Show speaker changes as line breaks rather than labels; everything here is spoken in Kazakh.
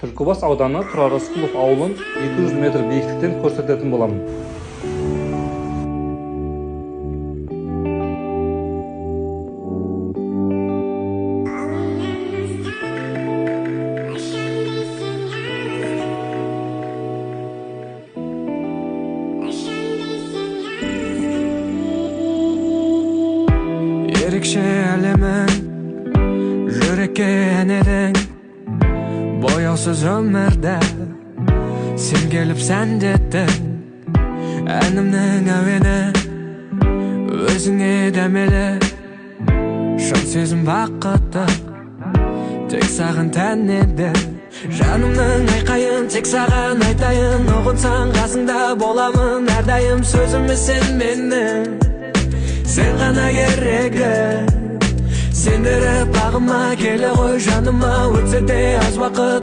Түлкібас ауданы Тұрар Рысқұлов ауылын 200 метр биіктіктен көрсететін боламын.
Ерекше әлемің, жүрекке әнедің, бояусыз өмірді сен келіп сәндеттің. Әнімнің әуені өзіңе дәмелі, шын сезім бақытты тек саған тән еді. Жанымның айқайын тек саған айтайын, ұғынсаң қасыңда боламын әрдайым. Сөзіме сен менің, сен ғана керегі, сендіріп бағыма келе ғой жаныма. Өтсе де аз уақыт